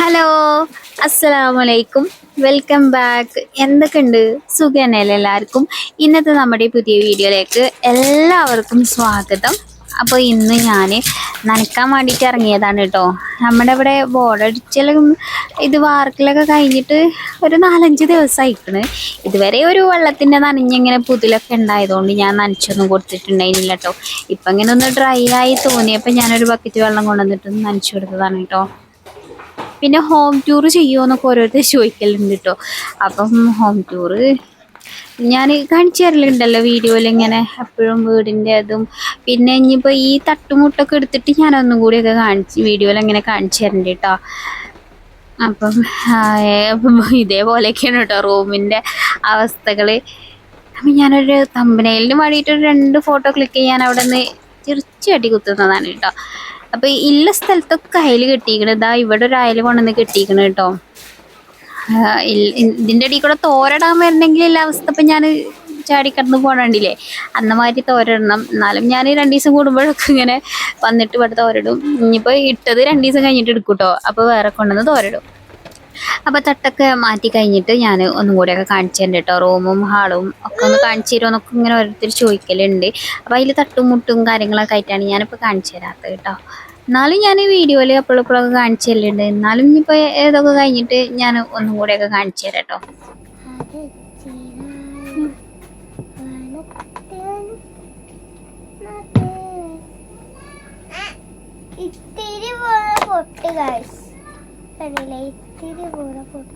Hello, അസ്സലാമലൈക്കും. Welcome back. എന്തൊക്കെയുണ്ട്? സുഖനല്ലേ എല്ലാവർക്കും? ഇന്നത്തെ നമ്മുടെ പുതിയ വീഡിയോയിലേക്ക് എല്ലാവർക്കും സ്വാഗതം. അപ്പോൾ ഇന്ന് ഞാൻ നനയ്ക്കാൻ വേണ്ടിയിട്ട് ഇറങ്ങിയതാണ് കേട്ടോ. നമ്മുടെ ഇവിടെ ബോർഡടിച്ചലും ഇത് വാർക്കലൊക്കെ കഴിഞ്ഞിട്ട് ഒരു 4-5 ദിവസമായിക്കണ്. ഇതുവരെ ഒരു വെള്ളത്തിൻ്റെ നനഞ്ഞിങ്ങനെ പുതിലൊക്കെ ഉണ്ടായതുകൊണ്ട് ഞാൻ നനച്ചൊന്നും കൊടുത്തിട്ടുണ്ടായിരുന്നില്ല കേട്ടോ. ഇപ്പം ഇങ്ങനെ ഒന്ന് ഡ്രൈ ആയി തോന്നിയപ്പോൾ ഞാനൊരു ബക്കറ്റ് വെള്ളം കൊണ്ടുവന്നിട്ട് നനച്ചു കൊടുത്തതാണ് കേട്ടോ. പിന്നെ ഹോം ടൂർ ചെയ്യുമോ എന്നൊക്കെ ഓരോരുത്തർ ചോദിക്കലുണ്ട് കേട്ടോ. അപ്പം ഹോം ടൂറ് ഞാൻ കാണിച്ചു തരലുണ്ടല്ലോ വീഡിയോയിൽ, ഇങ്ങനെ എപ്പോഴും വീടിൻ്റെ അതും. പിന്നെ ഇനിയിപ്പോൾ ഈ തട്ടുമുട്ടൊക്കെ എടുത്തിട്ട് ഞാനൊന്നും കൂടിയൊക്കെ വീഡിയോയിൽ ഇങ്ങനെ കാണിച്ചു തരണ്ട് കേട്ടോ. അപ്പം ഇതേപോലെയൊക്കെയാണ് കേട്ടോ റൂമിൻ്റെ അവസ്ഥകൾ. അപ്പം ഞാനൊരു തമ്പനയിലിന് വേണ്ടിയിട്ട് 2 ഫോട്ടോ ക്ലിക്ക് ചെയ്യാൻ അവിടെ നിന്ന് തീർച്ചയായിട്ടും കുത്തുന്നതാണ് കേട്ടോ. അപ്പോൾ ഇല്ല സ്ഥലത്തൊക്കെ അയൽ കെട്ടിയിരിക്കണം. ഇതാ ഇവിടെ ഒരു അയൽ കൊണ്ടുവന്ന് കെട്ടിയിരിക്കണം കേട്ടോ. ഇതിൻ്റെ ഇടയിൽ കൂടെ തോരടാൻ വരണമെങ്കിൽ എല്ലാ അവസ്ഥ ഇപ്പം ഞാൻ ചാടിക്കടന്ന് പോകണ്ടില്ലേ, അന്നമാതിരി തോരടണം. എന്നാലും ഞാൻ 2 ദിവസം കൂടുമ്പോഴൊക്കെ ഇങ്ങനെ വന്നിട്ട് ഇവിടെ തോരടും. ഇനിയിപ്പോൾ ഇട്ടത് 2 ദിവസം കഴിഞ്ഞിട്ട് എടുക്കും കേട്ടോ. അപ്പോൾ വേറെ കൊണ്ടുവന്ന് തോരടും. അപ്പോൾ തട്ടൊക്കെ മാറ്റി കഴിഞ്ഞിട്ട് ഞാൻ ഒന്നും കൂടെയൊക്കെ കാണിച്ചു തരുന്നുണ്ട് കേട്ടോ. റൂമും ഹാളും ഒക്കെ ഒന്ന് കാണിച്ചു തരുമോ എന്നൊക്കെ ഇങ്ങനെ ഓരോരുത്തർ ചോദിക്കലുണ്ട്. അപ്പോൾ അതിൽ തട്ടും മുട്ടും കാര്യങ്ങളൊക്കെ ആയിട്ടാണ് ഞാനിപ്പോൾ കാണിച്ചു തരാത്തത് കേട്ടോ. എന്നാലും ഞാൻ വീഡിയോയിൽ എപ്പോഴെപ്പോഴൊക്കെ കാണിച്ചു തരലുണ്ട്. എന്നാലും ഇനിയിപ്പോൾ ഏതൊക്കെ കഴിഞ്ഞിട്ട് ഞാൻ ഒന്നും കൂടെയൊക്കെ കാണിച്ചു തരാം കേട്ടോ. ഇത്തിരി പൊട്ട് ഗൈസ്, ഇത്തിരി കൂടെ പൊട്ട്.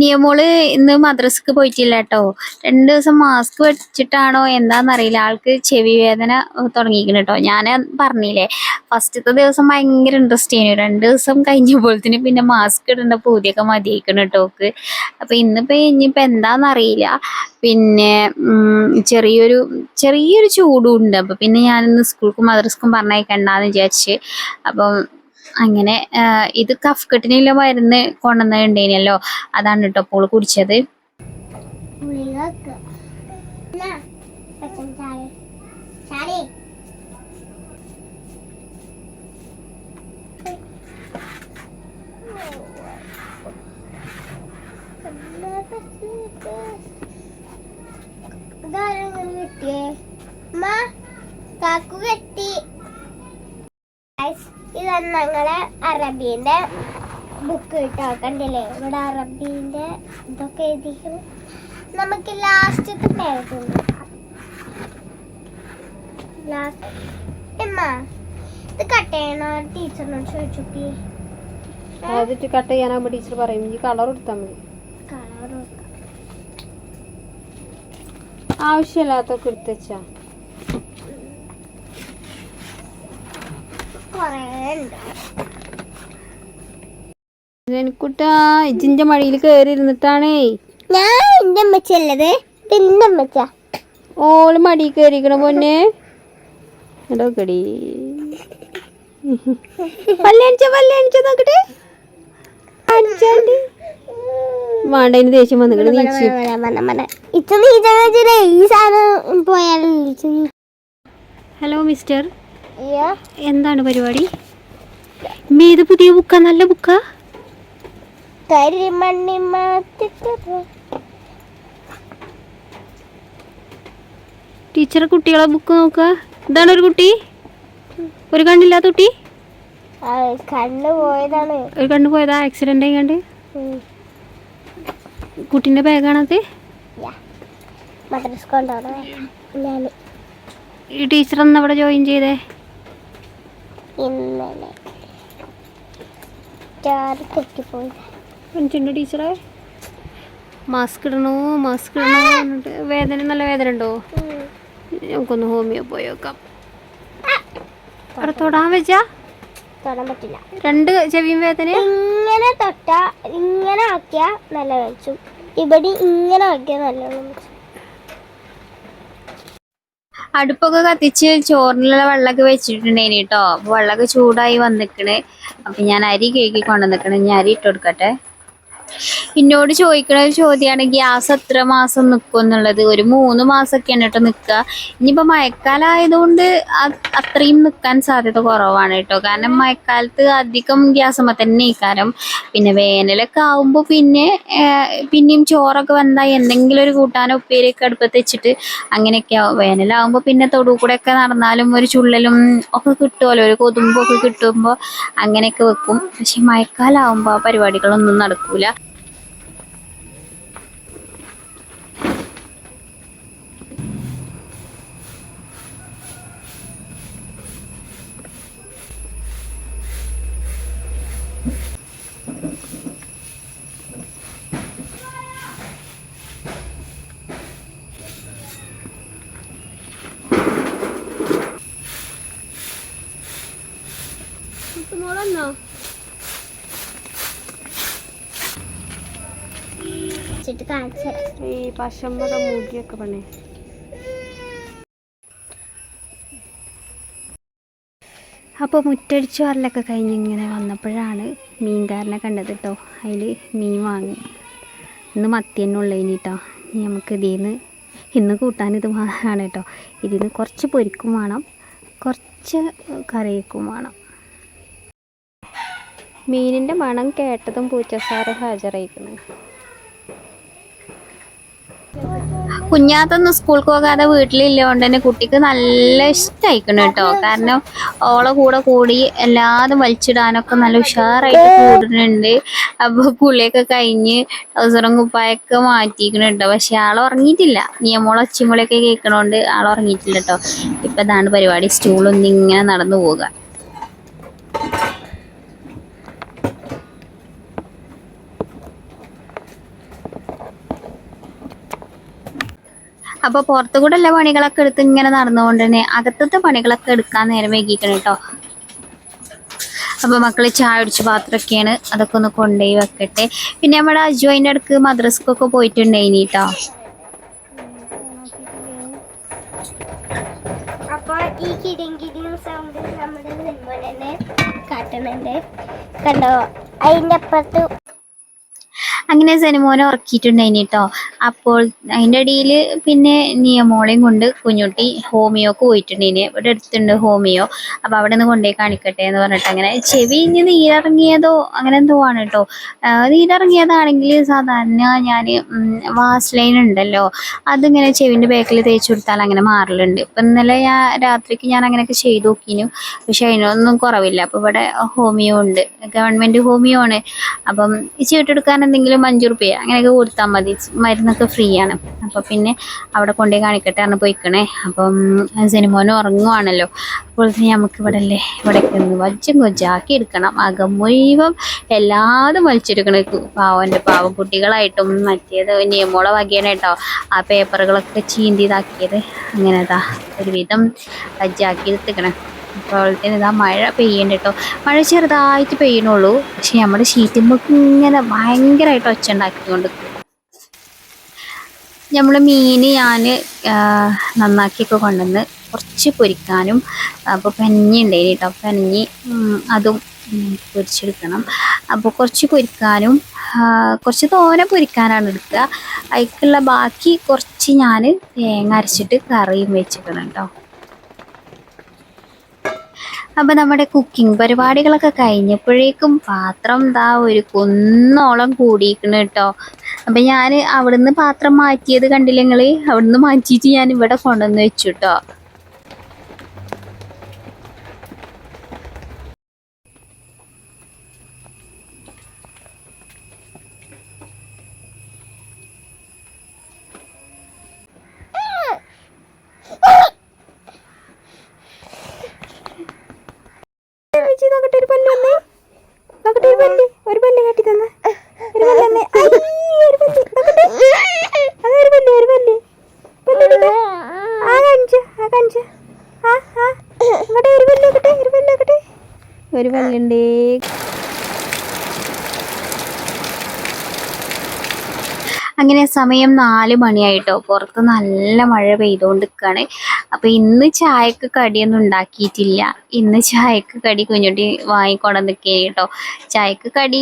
നിയമോള് ഇന്ന് മദ്രസക്ക് പോയിട്ടില്ല കേട്ടോ. 2 ദിവസം മാസ്ക് വെച്ചിട്ടാണോ എന്താണെന്നറിയില്ല, ആൾക്ക് ചെവി വേദന തുടങ്ങിയിരിക്കണം കേട്ടോ. ഞാൻ പറഞ്ഞില്ലേ, ഫസ്റ്റത്തെ ദിവസം ഭയങ്കര ഇൻട്രസ്റ്റ് ചെയ്യുന്നു. 2 ദിവസം കഴിഞ്ഞപ്പോഴത്തേന് പിന്നെ മാസ്ക് ഇടേണ്ട പൂതിയൊക്കെ മതിയായിക്കണം കേട്ടോ ഓക്ക്. അപ്പം ഇനിയിപ്പോൾ എന്താണെന്നറിയില്ല. പിന്നെ ചെറിയൊരു ചൂടും ഉണ്ട്. അപ്പം പിന്നെ ഞാനിന്ന് സ്കൂൾക്കും മദ്രസക്കും പറഞ്ഞയക്കണ്ടെന്ന് വിചാരിച്ച്. അപ്പം അങ്ങനെ ഇത് കഫ്കെട്ടിനുള്ള മരുന്ന് കൊണ്ടുവന്നിട്ടുണ്ടേനല്ലോ, അതാണ് കേട്ടോ അപ്പോൾ കുടിച്ചത്. കാക്കു കെട്ടി. ഇതാണ് ഞങ്ങളെ അറബീൻ്റെ ബുക്ക് കേട്ടോ. കണ്ടില്ലേ, ഇവിടെ അറബീൻ്റെ ഇതൊക്കെ എഴുതിക്കണം. നമുക്ക് ലാസ്റ്റത്തെ പേജ് ഇത് കട്ട് ചെയ്യണോ ടീച്ചറിനോട് ചോദിച്ചോക്കി. അതിട്ട് കട്ട് ചെയ്യാനാകുമ്പോൾ ടീച്ചർ പറയും ഈ കളർ കൊടുത്താൽ മതി. കളർ ആവശ്യമില്ലാത്തൊക്കെ എടുത്ത് വെച്ചാ എനിക്കുട്ടാ ഇജിന്റെ മടിയിൽ കയറി ഇരുന്നിട്ടാണേ ഞാൻ എന്റെ അമ്മച്ചല്ലത്, പിന്നെ അമ്മച്ച ഓള് മടി കയറിക്കണ പൊന്നെ. ഇടോക്കടി പല്ലണിച്ച നോക്കട്ടെ. വേണ്ട, ഇനി ദേഷ്യം വന്നിട്ട് ഈ സാധനം പോയാലും. ഹലോ മിസ്റ്റർ, എന്താണ് പരിപാടി? ഇത് പുതിയ ബുക്കാ? നല്ല ബുക്കാ? ടീച്ചറെ കുട്ടികളെ ബുക്ക് നോക്കുക. ഇതാണ് ഒരു കുട്ടി, ഒരു കണ്ണില്ലാത്ത കുട്ടി. കണ്ണ് പോയതാണ്. ഒരു കണ്ണ് പോയതാ, ആക്സിഡന്റ് ആയിക്കണ്ട്. കുട്ടീൻ്റെ ബാഗാണത്. ഈ ടീച്ചർ ഒന്ന് അവിടെ ജോയിൻ ചെയ്തേ. ഇന്നലെ ടീച്ചറെ മാസ്ക് ഇടണോ എന്നിട്ട് വേദന, നല്ല വേദന ഉണ്ടോ? നമുക്കൊന്ന് ഹോമിയോ പോയി നോക്കാം. അവിടെ തൊടാൻ വെച്ചാ തൊടാൻ പറ്റില്ല. 2 ചെവിയും വേദന. ഇങ്ങനെ തൊട്ടാ ഇങ്ങനെ ആക്കിയാ നല്ല വെച്ചു, ഇവിടെ ഇങ്ങനെ ആക്കിയാ നല്ല വെച്ചു. അടുപ്പൊക്കെ കത്തിച്ച് ചോറിനുള്ള വെള്ളമൊക്കെ വെച്ചിട്ടുണ്ടേനി കേട്ടോ. അപ്പോൾ വെള്ളമൊക്കെ ചൂടായി വന്നിക്കണ്. അപ്പം ഞാൻ അരി കഴുകി കൊണ്ടുവന്നിക്കണ്. ഞാൻ അരി ഇട്ട് കൊടുക്കട്ടെ. എന്നോട് ചോദിക്കണ ഒരു ചോദ്യമാണ് ഗ്യാസ് എത്ര മാസം നിൽക്കും എന്നുള്ളത്. ഒരു 3 മാസമൊക്കെയാണ് കേട്ടോ നിൽക്കുക. ഇനിയിപ്പോൾ മഴക്കാലമായതുകൊണ്ട് അത്രയും നിൽക്കാൻ സാധ്യത കുറവാണ് കേട്ടോ. കാരണം മഴക്കാലത്ത് അധികം ഗ്യാസുമ്മ തന്നെ ഇരിക്കാനും, പിന്നെ വേനലൊക്കെ ആകുമ്പോൾ പിന്നെയും ചോറൊക്കെ വന്നാൽ എന്തെങ്കിലും ഒരു കൂട്ടാനോ ഉപ്പേരിയൊക്കെ അടുപ്പത്ത് വെച്ചിട്ട് അങ്ങനെയൊക്കെ ആവും. വേനലാകുമ്പോൾ പിന്നെ തൊടു കൂടെ ഒക്കെ നടന്നാലും ഒരു ചുള്ളലും ഒക്കെ കിട്ടുമല്ലോ, ഒരു കൊതുമ്പൊക്കെ കിട്ടുമ്പോൾ അങ്ങനെയൊക്കെ വെക്കും. പക്ഷെ മഴക്കാലമാകുമ്പോൾ ആ പരിപാടികളൊന്നും നടക്കൂല. മോളെന്നോ ഈ പശമ്പത മുടിയൊക്കെ പണേ. അപ്പോൾ മുറ്റടിച്ച് വരലൊക്കെ കഴിഞ്ഞ് ഇങ്ങനെ വന്നപ്പോഴാണ് മീൻകാരനെ കണ്ടത് കേട്ടോ. അതിൽ മീൻ വാങ്ങി. ഇന്ന് മത്തി തന്നെ ഉള്ളതിന് കേട്ടോ. നമുക്ക് ഇന്ന് കൂട്ടാൻ ഇത് ആണ് കേട്ടോ. ഇതിന് കുറച്ച് പൊരിക്കും വേണം, കുറച്ച് കറിവെക്കും വേണം. മീനിൻ്റെ മണം കേട്ടതും പൂച്ചസാറ് ഹാജരായിക്കണം. കുഞ്ഞാത്തൊന്നും സ്കൂൾക്ക് പോകാതെ വീട്ടിലില്ലോണ്ട് തന്നെ കുട്ടിക്ക് നല്ല ഇഷ്ടമായിക്കണം കേട്ടോ. കാരണം ഓളെ കൂടെ കൂടി എല്ലാതും വലിച്ചിടാനൊക്കെ നല്ല ഉഷാറായിട്ട് കൂടുന്നുണ്ട്. അപ്പോൾ കുളിയൊക്കെ കഴിഞ്ഞ് ട്രൗസറും കുപ്പായൊക്കെ മാറ്റിയിരിക്കണം കേട്ടോ. പക്ഷെ ആളുറങ്ങിയിട്ടില്ല. നിയമോളെ ഒച്ചിമൂളൊക്കെ കേൾക്കണോണ്ട് ആളുറങ്ങിയിട്ടില്ല കേട്ടോ. ഇപ്പം ഇതാണ് പരിപാടി, സ്റ്റൂളൊന്നും ഇങ്ങനെ നടന്നു പോവുക. അപ്പോൾ പുറത്തു കൂടെ എല്ലാ പണികളൊക്കെ എടുത്ത് ഇങ്ങനെ നടന്നുകൊണ്ട് തന്നെ അകത്തത്തെ പണികളൊക്കെ എടുക്കാൻ നേരം വൈകിക്കണം കേട്ടോ. അപ്പോൾ മക്കൾ ചായ കുടിച്ച പാത്രമൊക്കെയാണ്, അതൊക്കെ ഒന്ന് കൊണ്ടുപോയി വെക്കട്ടെ. പിന്നെ നമ്മുടെ അജുവിൻ്റെ അടുക്ക് മദ്രസക്കൊക്കെ പോയിട്ടുണ്ടായിനി കേട്ടോ. അപ്പോൾ ഈ കിടിയും സൗണ്ട് നമ്മുടെ സിനിമ കാട്ടണുണ്ട് കണ്ടോ. അതിൻ്റെ അപ്പുറത്ത് അങ്ങനെ സെനിമോനെ ഉറക്കിയിട്ടുണ്ടായിനി കേട്ടോ. അപ്പോൾ അതിൻ്റെ ഇടയിൽ പിന്നെ നിയമോളെയും കൊണ്ട് കുഞ്ഞുട്ടി ഹോമിയോക്ക് പോയിട്ടുണ്ടായിനി. ഇവിടെ അടുത്തുണ്ട് ഹോമിയോ. അപ്പോൾ അവിടെ നിന്ന് കൊണ്ടുപോയി കാണിക്കട്ടെ എന്ന് പറഞ്ഞിട്ട് അങ്ങനെ ചെവി ഇനി നീരിറങ്ങിയതോ അങ്ങനെ എന്തോ ആണ് കേട്ടോ. നീരിറങ്ങിയതാണെങ്കിൽ സാധാരണ ഞാൻ വാസ്ലൈൻ ഉണ്ടല്ലോ, അതിങ്ങനെ ചെവിൻ്റെ ബാക്കിൽ തേച്ച് കൊടുത്താൽ അങ്ങനെ മാറലുണ്ട്. ഇപ്പം ഇന്നലെ രാത്രിക്ക് ഞാൻ അങ്ങനെയൊക്കെ ചെയ്ത് നോക്കിനു, പക്ഷെ അതിനൊന്നും കുറവില്ല. അപ്പോൾ ഇവിടെ ഹോമിയോ ഉണ്ട്, ഗവൺമെൻറ് ഹോമിയോ ആണ്. അപ്പം ഈ ചീട്ടെടുക്കാൻ എന്തെങ്കിലും 5 റുപ്യ അങ്ങനെയൊക്കെ കൊടുത്താൽ മതി, മരുന്നൊക്കെ ഫ്രീ ആണ്. അപ്പോൾ പിന്നെ അവിടെ കൊണ്ടുപോയി കാണിക്കട്ടെ പറഞ്ഞ് പോയിക്കണേ. അപ്പം സിനിമോന് ഉറങ്ങുവാണല്ലോ. അപ്പോൾ നമുക്ക് ഇവിടെ അല്ലേ ഇവിടേക്ക് ഒന്ന് വജ്ജും കൊജ്ജാക്കി എടുക്കണം. അകം മുഴുവൻ എല്ലാതും വലിച്ചെടുക്കണം. പാവം കുട്ടികളായിട്ടും മറ്റേത് നിയമോളെ വകയാണ് കേട്ടോ. ആ പേപ്പറുകളൊക്കെ ചീന്തി ഇതാക്കിയത് അങ്ങനെതാ ഒരുവിധം വജ്ജാക്കി എടുത്തിക്കണം. അതുപോലത്തേന് ഇതാ മഴ പെയ്യണ്ട കേട്ടോ. മഴ ചെറുതായിട്ട് പെയ്യണുള്ളൂ, പക്ഷെ നമ്മുടെ ഷീറ്റുമ്പോൾ ഇങ്ങനെ ഭയങ്കരമായിട്ട് ഒച്ച ഉണ്ടാക്കിക്കൊണ്ട് നമ്മൾ മീൻ ഞാൻ നന്നാക്കിയൊക്കെ കൊണ്ടുവന്ന് കുറച്ച് പൊരിക്കാനും, അപ്പോൾ പഞ്ഞി ഉണ്ടായിന് കേട്ടോ. പഞ്ഞി അതും പൊരിച്ചെടുക്കണം. അപ്പോൾ കുറച്ച് പൊരിക്കാനും കുറച്ച് തോനെ പൊരിക്കാനാണ് എടുക്കുക. അതിലേക്കുള്ള ബാക്കി കുറച്ച് ഞാൻ തേങ്ങ അരച്ചിട്ട് കറിയും വെച്ചിരിക്കണം കേട്ടോ. അപ്പോൾ നമ്മുടെ കുക്കിംഗ് പരിപാടികളൊക്കെ കഴിഞ്ഞപ്പോഴേക്കും പാത്രം ഒരു കുന്നോളം കൂടിയിരിക്കണം കേട്ടോ. അപ്പം ഞാൻ അവിടുന്ന് പാത്രം മാറ്റിയത് കണ്ടില്ല നിങ്ങൾ? അവിടുന്ന് മാറ്റിയിട്ട് ഞാൻ ഇവിടെ കൊണ്ടുവന്ന് വെച്ചു കേട്ടോ. ഒരു പല്ല് കാട്ടി തന്നെ ഒരു പല്ലുണ്ടേ. അങ്ങനെ സമയം 4 മണിയായിട്ടോ. പുറത്ത് നല്ല മഴ പെയ്തുകൊണ്ടിരിക്കുകയാണ്. അപ്പോൾ ഇന്ന് ചായക്ക് കടിയൊന്നും ഉണ്ടാക്കിയിട്ടില്ല. ഇന്ന് ചായക്ക് കടി കുഞ്ഞുട്ടി വാങ്ങിക്കൊണ്ടുവന്നിരിക്കുകയാണ് കേട്ടോ. ചായക്ക് കടി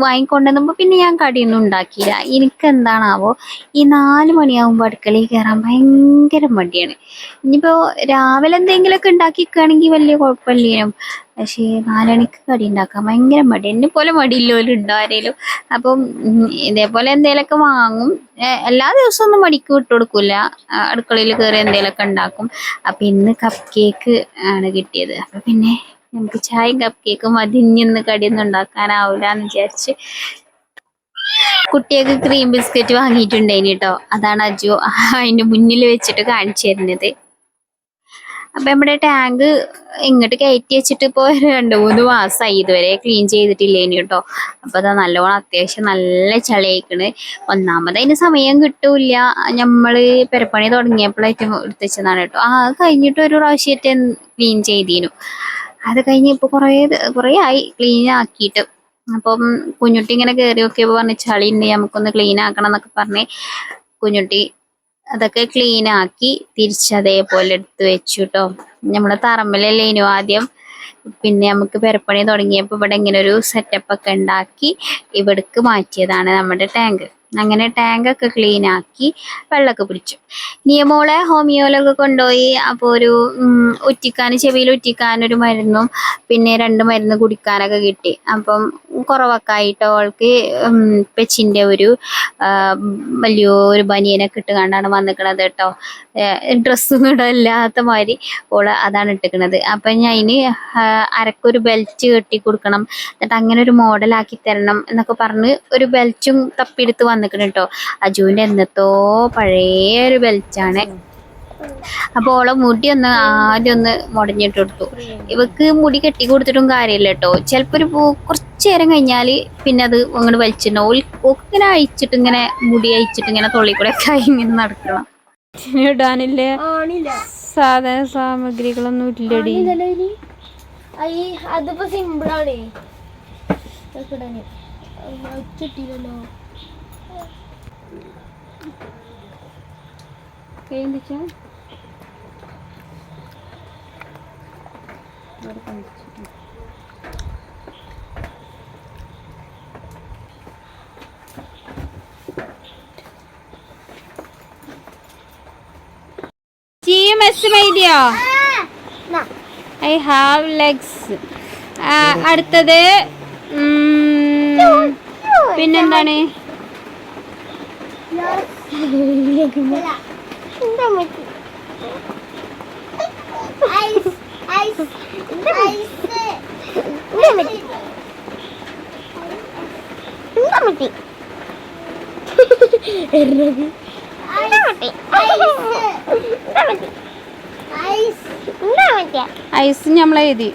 വാങ്ങിക്കൊണ്ടുവന്നപ്പോൾ പിന്നെ ഞാൻ കടിയൊന്നും ഉണ്ടാക്കിയില്ല. എനിക്കെന്താണാവോ ഈ 4 മണിയാകുമ്പോൾ അടുക്കളയിൽ കയറാൻ ഭയങ്കര മടിയാണ്. ഇനിയിപ്പോൾ രാവിലെ എന്തെങ്കിലുമൊക്കെ ഉണ്ടാക്കിക്കുകയാണെങ്കിൽ വലിയ കുഴപ്പമില്ലേനും. പക്ഷേ 4 മണിക്ക് കടി ഉണ്ടാക്കാൻ ഭയങ്കര മടി. എന്നെ പോലെ മടിയില്ലോലും ഉണ്ടോ ആരേലും? അപ്പം ഇതേപോലെ എന്തെങ്കിലുമൊക്കെ വാങ്ങും. എല്ലാ ദിവസവും ഒന്നും മടിക്ക് വിട്ടു കൊടുക്കൂല. അടുക്കളയിൽ കയറി എന്തെങ്കിലുമൊക്കെ ഉണ്ടാക്കും. അപ്പം ഇന്ന് കപ്പ് കേക്ക് ആണ് കിട്ടിയത്. അപ്പം പിന്നെ നമുക്ക് ചായയും കപ്പ് കേക്കും മതിഞ്ഞിന്ന് കടിയൊന്നും ഉണ്ടാക്കാനാവില്ല എന്ന് വിചാരിച്ച് കുട്ടികൾക്ക് ക്രീം ബിസ്ക്കറ്റ് വാങ്ങിയിട്ടുണ്ടായിന് കേട്ടോ. അതാണ് അജു അതിൻ്റെ മുന്നിൽ വെച്ചിട്ട് കാണിച്ചു തരുന്നത്. അപ്പം നമ്മുടെ ടാങ്ക് ഇങ്ങോട്ട് കയറ്റി വെച്ചിട്ട് ഇപ്പോൾ 2-3 മാസമായി. ഇതുവരെ ക്ലീൻ ചെയ്തിട്ടില്ലേനി കേട്ടോ. അപ്പോൾ അതാ നല്ലോണം അത്യാവശ്യം നല്ല ചളിയായിക്കണ്. ഒന്നാമത് അതിന് സമയം കിട്ടൂല. നമ്മൾ പെരപ്പണി തുടങ്ങിയപ്പോഴായിട്ട് എടുത്ത് വെച്ചതാണ് കേട്ടോ. അത് കഴിഞ്ഞിട്ട് ഒരു പ്രാവശ്യമായിട്ട് ക്ലീൻ ചെയ്തീനു. അത് കഴിഞ്ഞ് ഇപ്പോൾ കുറേ ആയി ക്ലീൻ ആക്കിയിട്ട്. അപ്പം കുഞ്ഞുട്ടി ഇങ്ങനെ കയറി നോക്കിയപ്പോൾ പറഞ്ഞ് ചളി ഉണ്ട്, നമുക്കൊന്ന് ക്ലീൻ ആക്കണം എന്നൊക്കെ പറഞ്ഞ് കുഞ്ഞുട്ടി അതൊക്കെ ക്ലീൻ ആക്കി തിരിച്ചതേപോലെ എടുത്ത് വെച്ചു കേട്ടോ. നമ്മുടെ തറമ്മലല്ലേനു ആദ്യം. പിന്നെ നമുക്ക് പെരപ്പണി തുടങ്ങിയപ്പോൾ ഇവിടെ ഇങ്ങനെ ഒരു സെറ്റപ്പ് ഒക്കെ ഉണ്ടാക്കി ഇവിടേക്ക് മാറ്റിയതാണ് നമ്മുടെ ടാങ്ക്. അങ്ങനെ ടാങ്കൊക്കെ ക്ലീൻ ആക്കി വെള്ളമൊക്കെ പിടിച്ചു. നിയമോളെ ഹോമിയോയിലൊക്കെ കൊണ്ടുപോയി. അപ്പോൾ ഒരു ചെവിയിൽ ഉറ്റിക്കാനൊരു മരുന്നും പിന്നെ 2 മരുന്ന് കുടിക്കാനൊക്കെ കിട്ടി. അപ്പം കുറവൊക്കെ ആയിട്ട് അവൾക്ക് പെച്ചിൻ്റെ ഒരു വലിയൊരു ബനിയനൊക്കെ ഇട്ട് കണ്ടാണ് വന്നിക്കണത് കേട്ടോ. ഡ്രസ്സൊന്നും ഇടല്ലാത്ത മാതിരി ഓള് അതാണ് ഇട്ടിക്കണത്. അപ്പം ഞാൻ അതിന് അരക്കൊരു ബെൽറ്റ് കെട്ടി കൊടുക്കണം, എന്നിട്ട് അങ്ങനെ ഒരു മോഡലാക്കി തരണം എന്നൊക്കെ പറഞ്ഞ് ഒരു ബെൽറ്റും തപ്പിയെടുത്ത് വന്നിക്കണം കേട്ടോ. അജുവിൻ്റെ എന്നത്തോ പഴയ ഒരു ബെൽറ്റാണ്. അപ്പോൾ ഓളെ മുടി ആദ്യം ഒന്ന് മുടഞ്ഞിട്ട് കൊടുത്തു. ഇവക്ക് മുടി കെട്ടി കൊടുത്തിട്ടും കാര്യമില്ല കേട്ടോ. ചിലപ്പോൾ കുറച്ച് നേരം കഴിഞ്ഞാൽ പിന്നെ അത് അങ്ങോട്ട് വലിച്ചിട്ടുണ്ടാവും. ഇങ്ങനെ അഴിച്ചിട്ട് ഇങ്ങനെ മുടി അഴിച്ചിട്ട് ഇങ്ങനെ തൊള്ളിക്കൂടെ ഒക്കെ ഇങ്ങനെ നടക്കണം. ഇടാനില്ലേ സാധന സാമഗ്രികളൊന്നും ഇല്ലടി. അതിപ്പോ സിമ്പിളാണ്. I have legs. അടുത്തത് പിന്നെന്താണ്? ഐസ് നമ്മളെ എഴുതി.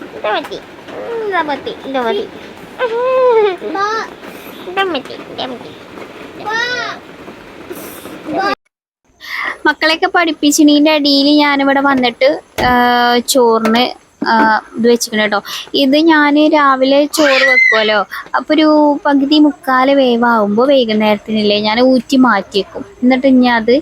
മക്കളെയൊക്കെ പഠിപ്പിച്ചിനീൻ്റെ അടിയിൽ ഞാനിവിടെ വന്നിട്ട് ചോറിന് ഇത് വെച്ചിട്ടുണ്ട് കേട്ടോ. ഇത് ഞാൻ രാവിലെ ചോറ് വെക്കുമല്ലോ. അപ്പോൾ ഒരു പകുതി മുക്കാൽ വേവാകുമ്പോൾ വൈകുന്നേരത്തിനില്ലേ ഞാൻ ഊറ്റി മാറ്റി വെക്കും. എന്നിട്ട് ഇനി അത്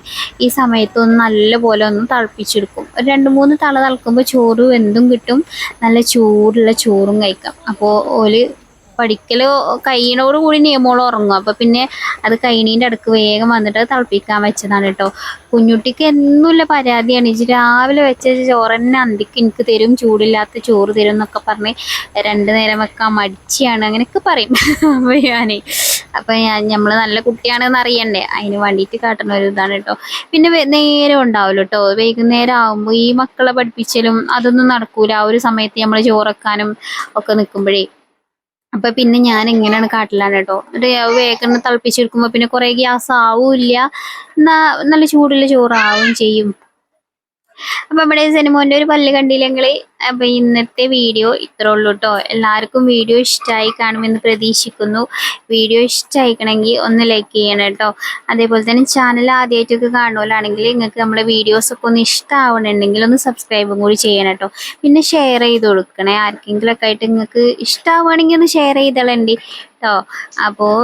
ഈ സമയത്തൊന്ന് നല്ലപോലെ ഒന്ന് തിളപ്പിച്ചെടുക്കും. ഒരു 2-3 തള തിളക്കുമ്പോൾ ചോറ് വെന്തും കിട്ടും, നല്ല ചൂടുള്ള ചോറും കഴിക്കാം. അപ്പോൾ ഓല് പഠിക്കൽ കഴിയണോട് കൂടി നിയമോളം ഉറങ്ങും. അപ്പോൾ പിന്നെ അത് കഴിഞ്ഞതിൻ്റെ അടുക്ക് വേഗം വന്നിട്ട് തിളപ്പിക്കാൻ വെച്ചതാണ് കേട്ടോ. കുഞ്ഞുട്ടിക്ക് എന്നുമില്ല പരാതിയാണ്, ഇത് രാവിലെ വെച്ച ചോറ് തന്നെ അന്തിക്ക് എനിക്ക് തരും, ചൂടില്ലാത്ത ചോറ് തരും എന്നൊക്കെ പറഞ്ഞ് 2 നേരം വെക്കാൻ മടിച്ചാണ് അങ്ങനെയൊക്കെ പറയും. അപ്പോൾ നമ്മൾ നല്ല കുട്ടിയാണെന്ന് അറിയണ്ടേ, അതിന് വേണ്ടിയിട്ട് കാട്ടുന്ന ഒരു ഇതാണ് കേട്ടോ. പിന്നെ നേരം ഉണ്ടാവുമല്ലോ കേട്ടോ. വൈകുന്നേരം ആകുമ്പോൾ ഈ മക്കളെ പഠിപ്പിച്ചലും അതൊന്നും നടക്കൂല. ആ ഒരു സമയത്ത് നമ്മൾ ചോറക്കാനും ഒക്കെ നിൽക്കുമ്പോഴേ അപ്പം പിന്നെ ഞാൻ ഇങ്ങനെയാണ് കാട്ടിലാണ് കേട്ടോ. വേഗം തിളപ്പിച്ചെടുക്കുമ്പോൾ പിന്നെ കുറേ ഗ്യാസ് ആവില്ല, നല്ല ചൂടുള്ള ചോറാവും ചെയ്യും. അപ്പം നമ്മുടെ സിനിമോൻ്റെ ഒരു പല്ല് കണ്ടില്ലെങ്കിൽ അപ്പം ഇന്നത്തെ വീഡിയോ ഇത്രേ ഉള്ളൂ കേട്ടോ. എല്ലാവർക്കും വീഡിയോ ഇഷ്ടമായി കാണുമെന്ന് പ്രതീക്ഷിക്കുന്നു. വീഡിയോ ഇഷ്ടമായിക്കണമെങ്കിൽ ഒന്ന് ലൈക്ക് ചെയ്യണം കേട്ടോ. അതേപോലെ തന്നെ ചാനൽ ആദ്യമായിട്ടൊക്കെ കാണുമല്ലാണെങ്കിൽ നിങ്ങൾക്ക് നമ്മുടെ വീഡിയോസൊക്കെ ഒന്ന് ഇഷ്ടമാവണമെന്നുണ്ടെങ്കിൽ ഒന്ന് സബ്സ്ക്രൈബും കൂടി ചെയ്യണം കേട്ടോ. പിന്നെ ഷെയർ ചെയ്ത് കൊടുക്കണേ. ആർക്കെങ്കിലുമൊക്കെ ആയിട്ട് നിങ്ങൾക്ക് ഇഷ്ടമാവുകയാണെങ്കിൽ ഒന്ന് ഷെയർ ചെയ്തോളണ്ടി കേട്ടോ. അപ്പോൾ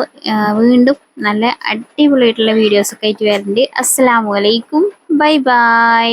വീണ്ടും നല്ല അടിപൊളിയായിട്ടുള്ള വീഡിയോസൊക്കെ ആയിട്ട് വരുന്നുണ്ട്. അസ്സലാമു അലൈക്കും. Bye bye.